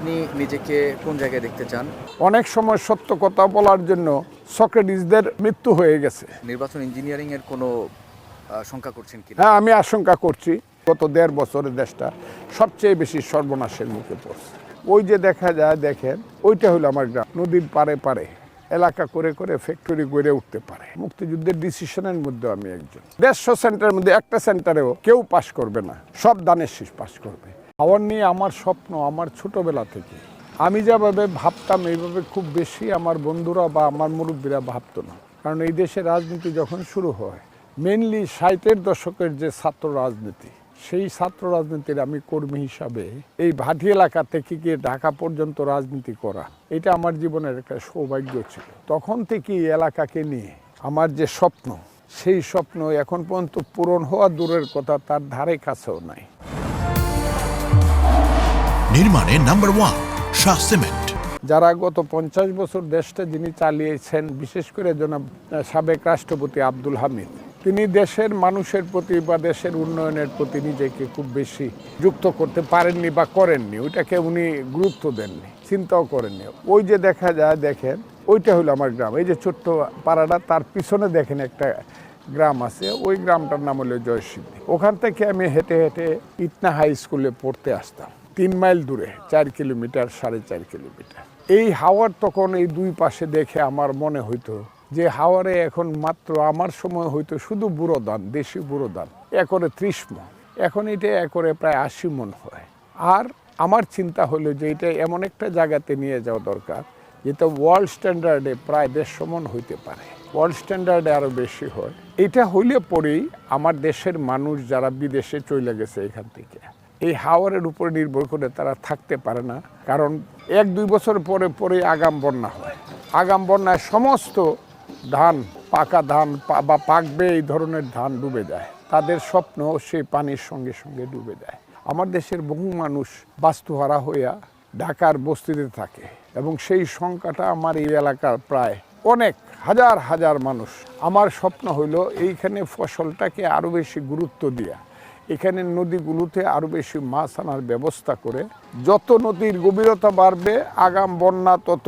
আপনি নিজেকে কোন জায়গায় দেখতে চান? অনেক সময় সত্য কথা বলার জন্য সক্রেটিসদের মৃত্যু হয়ে গেছে। নির্বাচন ইঞ্জিনিয়ারিং এর কোনো শঙ্কা করছেন কি? হ্যাঁ, আমি আশঙ্কা করছি গত ১.৫ বছরে দেশটা সবচেয়ে বেশি সর্বনাশের মুখে পড়ছে। ওই যে দেখা যায়, দেখেন ওইটা হলো আমার গ্রাম। নদীর পারে পারে এলাকা করে করে ফ্যাক্টরি গড়ে উঠতে পারে। মুক্তিযুদ্ধের ডিসিশনের মধ্যে আমি একজন। ১৫০ সেন্টারের মধ্যে একটা সেন্টারেও কেউ পাশ করবে না, সব দানের শীষ পাশ করবে। হাওয়ার নিয়ে আমার স্বপ্ন আমার ছোটবেলা থেকে। আমি যেভাবে ভাবতাম এইভাবে খুব বেশি আমার বন্ধুরা বা আমার মুরব্বীরা ভাবতো না। কারণ এই দেশে রাজনীতি যখন শুরু হয়, মেনলি ৬০-এর দশকের যে ছাত্র রাজনীতি, সেই ছাত্র রাজনীতির আমি কর্মী হিসাবে এই ভাটি এলাকা থেকে গিয়ে ঢাকা পর্যন্ত রাজনীতি করা, এটা আমার জীবনের একটা সৌভাগ্য ছিল। তখন থেকে এই এলাকাকে নিয়ে আমার যে স্বপ্ন, সেই স্বপ্ন এখন পর্যন্ত পূরণ হওয়া দূরের কথা, তার ধারে কাছেও নাই। নির্মাণে নাম্বার 1 শাহ সিমেন্ট। যারা গত ৫০ বছর দেশটা যিনি চালিয়েছেন, বিশেষ করে জনাব সাবেক রাষ্ট্রপতি আব্দুল হামিদ, তিনি দেশের মানুষের প্রতি বা দেশের উন্নয়নের প্রতি নিজেকে খুব বেশি যুক্ত করতে পারেননি বা করেননি। ওইটাকে উনি গুরুত্ব দেননি, চিন্তাও করেননি। ওই যে দেখা যায়, দেখেন ওইটা হলো আমার গ্রাম। এই যে ছোট্ট পাড়াটা, তার পিছনে দেখেন একটা গ্রাম আছে, ওই গ্রামটার নাম হলো জয়সিদ্ধি। ওখান থেকে আমি হেঁটে হেঁটে ইটনা হাই স্কুলে পড়তে আসতাম, ৩ মাইল দূরে, ৪ কিলোমিটার ৪.৫ কিলোমিটার। এই হাওয়ার তখন এই দুই পাশে দেখে আমার মনে হইতো যে হাওয়ারে এখন মাত্র আমার সময় হইতো শুধু বুড়ো ধান, দেশি বুড়ো ধান, একরে ৩০ মণ, এখন এটা একরে প্রায় ৮০ মণ হয়। আর আমার চিন্তা হলো যে এটা এমন একটা জায়গাতে নিয়ে যাওয়া দরকার যেটা ওয়ার্ল্ড স্ট্যান্ডার্ডে প্রায় ১৫০ মণ হইতে পারে, ওয়ার্ল্ড স্ট্যান্ডার্ডে আরও বেশি হয়। এটা হইলে পরেই আমার দেশের মানুষ যারা বিদেশে চলে গেছে এখান থেকে, এই হাওয়ারের উপরে নির্ভর করে তারা থাকতে পারে না। কারণ ১-২ বছর পরে পরে আগাম বন্যা হয়। আগাম বন্যায় সমস্ত ধান, পাকা ধান বা পাকবে এই ধরনের ধান ডুবে যায়। তাদের স্বপ্ন সেই পানির সঙ্গে সঙ্গে ডুবে যায়। আমার দেশের বহু মানুষ বাস্তুহারা হইয়া ঢাকার বস্তিতে থাকে এবং সেই সংখ্যাটা আমার এই এলাকার প্রায় অনেক হাজার হাজার মানুষ। আমার স্বপ্ন হইল এইখানে ফসলটাকে আরও বেশি গুরুত্ব দিয়া এখানে নদীগুলোতে আরও বেশি মাছ আনার ব্যবস্থা করে, যত নদীর গভীরতা বাড়বে আগাম বন্যা তত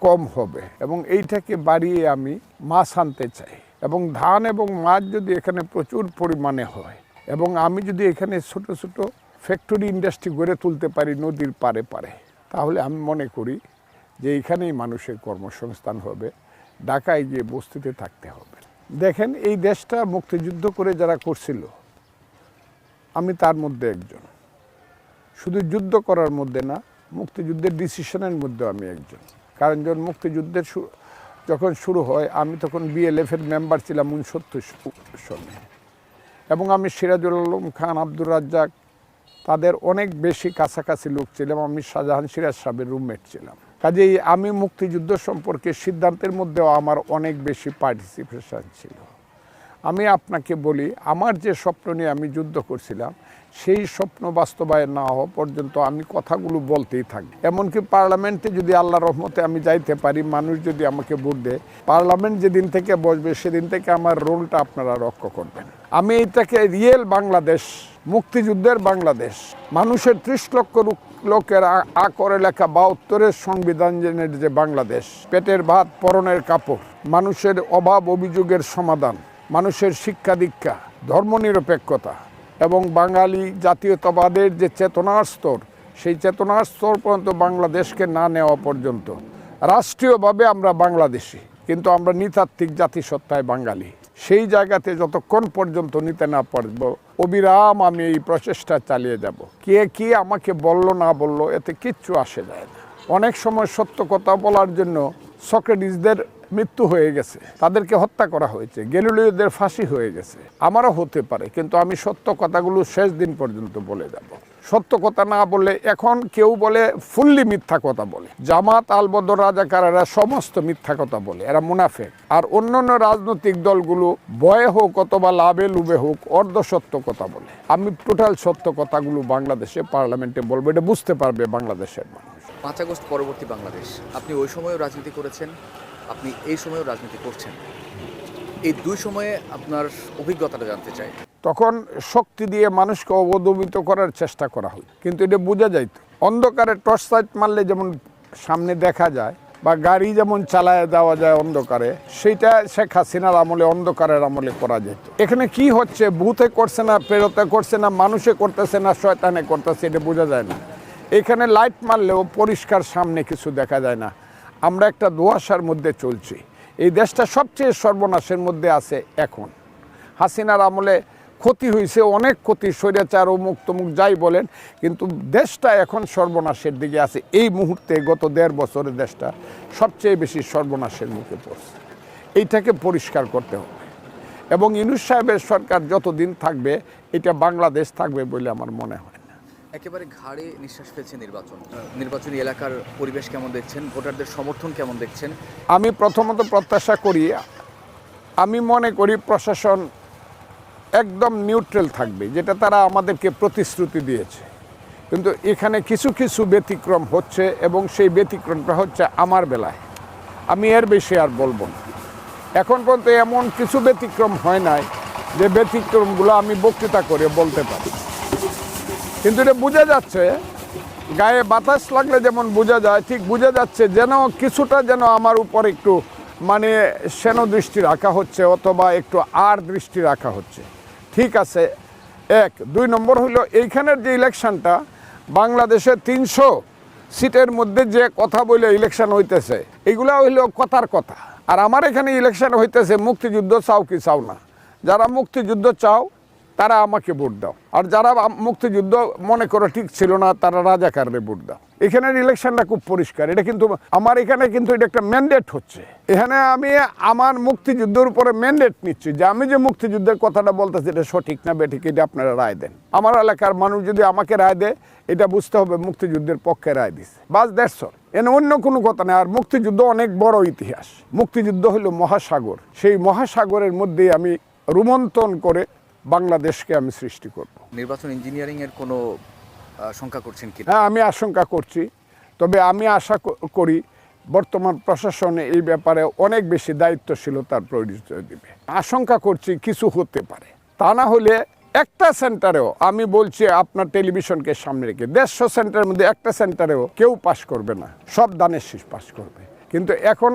কম হবে এবং এইটাকে বাড়িয়ে আমি মাছ আনতে চাই। এবং ধান এবং মাছ যদি এখানে প্রচুর পরিমাণে হয় এবং আমি যদি এখানে ছোট ছোট ফ্যাক্টরি ইন্ডাস্ট্রি গড়ে তুলতে পারি নদীর পারে পারে, তাহলে আমি মনে করি যে এইখানেই মানুষের কর্মসংস্থান হবে, ঢাকায় গিয়ে বস্তিতে থাকতে হবে। দেখেন এই দেশটা মুক্তিযুদ্ধ করে যারা করছিল, আমি তার মধ্যে একজন। শুধু যুদ্ধ করার মধ্যে না, মুক্তিযুদ্ধের ডিসিশনের মধ্যে আমি একজন। কারণ যখন মুক্তিযুদ্ধের যখন শুরু হয়, আমি তখন বিএলএফের মেম্বার ছিলাম ৬৯ সনে এবং আমি সিরাজুল আলম খান, আব্দুর রাজ্জাক, তাদের অনেক বেশি কাছাকাছি লোক ছিলাম। আমি শাহজাহান সিরাজ সাহেবের রুমমেট ছিলাম। কাজেই আমি মুক্তিযুদ্ধ সম্পর্কে সিদ্ধান্তের মধ্যেও আমার অনেক বেশি পার্টিসিপেশন ছিল। আমি আপনাকে বলি, আমার যে স্বপ্ন নিয়ে আমি যুদ্ধ করছিলাম, সেই স্বপ্ন বাস্তবায়ন না হওয়া পর্যন্ত আমি কথাগুলো বলতেই থাকি। এমনকি পার্লামেন্টে যদি আল্লাহ রহমতে আমি যাইতে পারি, মানুষ যদি আমাকে ভোট দেয়, পার্লামেন্ট যেদিন থেকে বসবে সেদিন থেকে আমার রোলটা আপনারা রক্ষা করবেন। আমি এটাকে রিয়েল বাংলাদেশ, মুক্তিযুদ্ধের বাংলাদেশ, মানুষের ৩০ লক্ষ লোকের করে লেখা ৭২-এর সংবিধানের যে বাংলাদেশ, পেটের ভাত পরনের কাপড়, মানুষের অভাব অভিযোগের সমাধান, মানুষের শিক্ষা দীক্ষা, ধর্মনিরপেক্ষতা এবং বাঙালি জাতীয়তাবাদের যে চেতনার স্তর, সেই চেতনার স্তর পর্যন্ত বাংলাদেশকে না নেওয়া পর্যন্ত রাষ্ট্রীয়ভাবে আমরা বাংলাদেশি, কিন্তু আমরা নৃতাত্ত্বিক জাতিসত্তায় বাঙালি। সেই জায়গাতে যতক্ষণ পর্যন্ত নিতে না পারব, অবিরাম আমি এই প্রচেষ্টা চালিয়ে যাব। কে কি আমাকে বলল না বলল, এতে কিচ্ছু আসে যায় না। অনেক সময় সত্য কথা বলার জন্য সক্রেটিসদের মৃত্যু হয়ে গেছে, তাদেরকে হত্যা করা হয়েছে, গ্যালিলিওদের ফাঁসি হয়ে গেছে। আমারও হতে পারে, কিন্তু আমি সত্য কথাগুলো শেষ দিন পর্যন্ত বলে যাব। সত্য কথা না বললে, এখন কেউ বলে ফুললি মিথ্যা কথা বলে, জামাত আলবদর রাজাকারেরা সমস্ত মিথ্যা কথা বলে, এরা মুনাফেক। আর অন্যান্য রাজনৈতিক দলগুলো ভয়ে হোক অথবা লাভে লুবে হোক অর্ধ সত্য কথা বলে। আমি টোটাল সত্য কথাগুলো বাংলাদেশে পার্লামেন্টে বলবো, এটা বুঝতে পারবে বাংলাদেশের মানুষ। ৫ আগস্ট পরবর্তী বাংলাদেশ, আপনি ওই সময়ও রাজনীতি করেছেন, আপনি এই সময়েও রাজনীতি করছেন। এই দুই সময়ে আপনার অভিজ্ঞতাটা জানতে চাই। তখন শক্তি দিয়ে মানুষকে অবদমিত করার চেষ্টা করা হয়, কিন্তু এটা বোঝা যাইত অন্ধকারে টর্চ লাইট মারলে যেমন সামনে দেখা যায় বা গাড়ি যেমন চালায় দেওয়া যায় অন্ধকারে, সেইটা শেখ হাসিনার আমলে অন্ধকারের আমলে করা যেত। এখানে কি হচ্ছে, ভূতে করছে না, প্রেরতে করছে না, মানুষে করতেছে না, শয়তানে করতেছে, এটা বোঝা যায় না। এখানে লাইট মারলেও পরিষ্কার সামনে কিছু দেখা যায় না। আমরা একটা ধোঁয়াশার মধ্যে চলছি। এই দেশটা সবচেয়ে সর্বনাশের মধ্যে আছে এখন। হাসিনার আমলে ক্ষতি হয়েছে, অনেক ক্ষতি, স্বৈরাচার অমুক তমুক যাই বলেন, কিন্তু দেশটা এখন সর্বনাশের দিকে আছে। এই মুহূর্তে গত 1.5 বছরে দেশটা সবচেয়ে বেশি সর্বনাশের মুখে পড়ছে। এইটাকে পরিষ্কার করতে হবে এবং ইউনূস সাহেবের সরকার যতদিন থাকবে এটা বাংলাদেশ থাকবে বলে আমার মনে হয় না। একেবারে ঘাড়ে নিঃশ্বাস ফেলছে নির্বাচনী এলাকার পরিবেশ কেমন দেখছেন, ভোটারদের সমর্থন কেমন দেখছেন? আমি প্রথমত প্রত্যাশা করি, আমি মনে করি প্রশাসন একদম নিউট্রাল থাকবে, যেটা তারা আমাদেরকে প্রতিশ্রুতি দিয়েছে। কিন্তু এখানে কিছু কিছু ব্যতিক্রম হচ্ছে এবং সেই ব্যতিক্রমটা হচ্ছে আমার বেলায়। আমি এর বেশি আর বলবো না। এখন পর্যন্ত এমন কিছু ব্যতিক্রম হয় নাই যে ব্যতিক্রমগুলো আমি বক্তৃতা করে বলতে পারি। কিন্তু এটা বোঝা যাচ্ছে, গায়ে বাতাস লাগলে যেমন বোঝা যায়, ঠিক বোঝা যাচ্ছে যেন কিছুটা যেন আমার উপর একটু মানে সেন দৃষ্টি রাখা হচ্ছে অথবা একটু আর দৃষ্টি রাখা হচ্ছে। ঠিক আছে, 1 2 নম্বর হলো এইখানের যে ইলেকশনটা, বাংলাদেশে 300 সিটের মধ্যে যে কথা বলে ইলেকশন হইতেছে, এগুলো হইল কথার কথা। আর আমার এখানে ইলেকশন হইতেছে মুক্তিযুদ্ধ চাও কি চাও না। যারা মুক্তিযুদ্ধ চাও তারা আমাকে ভোট দাও, আর যারা মুক্তিযুদ্ধ মনে করো ঠিক ছিল না তারা রাজাকাররে ভোট দাও। এখানের ইলেকশনটা খুব পরিষ্কার। এটা কিন্তু আমার এখানে কিন্তু এটা একটা ম্যান্ডেট হচ্ছে। এখানে আমি আমার মুক্তিযুদ্ধের উপরে ম্যান্ডেট নিচ্ছি যে আমি যে মুক্তিযুদ্ধের কথাটা বলতেছি এটা সঠিক না বেঠিক, এটা আপনারা রায় দেন। আমার এলাকার মানুষ যদি আমাকে রায় দেয়, এটা বুঝতে হবে মুক্তিযুদ্ধের পক্ষে রায় দিচ্ছে, বাস দ্যাটস অল। এনে অন্য কোনো কথা নেই। আর মুক্তিযুদ্ধ অনেক বড় ইতিহাস। মুক্তিযুদ্ধ হলো মহাসাগর, সেই মহাসাগরের মধ্যেই আমি রুমন্থন করে বাংলাদেশকে আমি সৃষ্টি করব। নির্বাচন ইঞ্জিনিয়ারিং এর কোনো শঙ্কা করছেন কি? হ্যাঁ, আমি আশঙ্কা করছি। তবে আমি আশা করি বর্তমান প্রশাসনে এই ব্যাপারে অনেক বেশি দায়িত্বশীলতার পরিচয় দিবে। আশঙ্কা করছি কিছু হতে পারে, তা না হলে একটা সেন্টারেও, আমি বলছি আপনার টেলিভিশনকে সামনে রেখে 150 সেন্টারের মধ্যে একটা সেন্টারেও কেউ পাস করবে না, সব দানের শীষ পাস করবে। কিন্তু এখন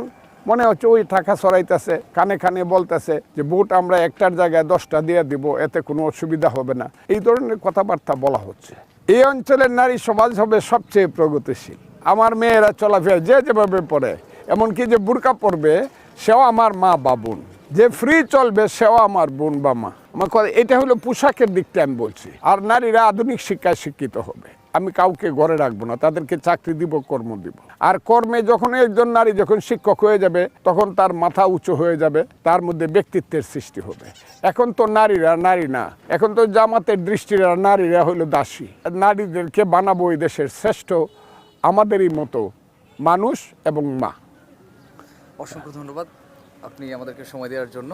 মনে হচ্ছে ওই টাকা সরাইতেছে, কানে কানে বলতেছে যে ভোট আমরা একটার জায়গায় 10টা দিয়ে দিব, এতে কোনো অসুবিধা হবে না, এই ধরনের কথাবার্তা বলা হচ্ছে। এই অঞ্চলের নারী সমাজ হবে সবচেয়ে প্রগতিশীল। আমার মেয়েরা চলাফেরা যে যেভাবে পড়ে, এমনকি যে বুরকা পরবে সেও আমার মা বা বোন, যে ফ্রি চলবে সেও আমার বোন বা মা। আমার কথা এটা হলো পোশাকের দিকটা আমি বলছি। আর নারীরা আধুনিক শিক্ষায় শিক্ষিত হবে। আমি কাউকে ঘরে রাখবো না, তাদেরকে চাকরি দিব, কর্ম দিব। আর কর্মে যখন একজন নারী যখন শিক্ষক হয়ে যাবে, তখন তার মাথা উঁচু হয়ে যাবে, তার মধ্যে ব্যক্তিত্বের সৃষ্টি হবে। এখন তো নারীরা নারী না, এখন তো জামাতের দৃষ্টিরা নারীরা হলো দাসী। নারীদেরকে বানাবো এই দেশের শ্রেষ্ঠ আমাদেরই মতো মানুষ এবং মা। অসংখ্য ধন্যবাদ আপনি আমাদেরকে সময় দেওয়ার জন্য।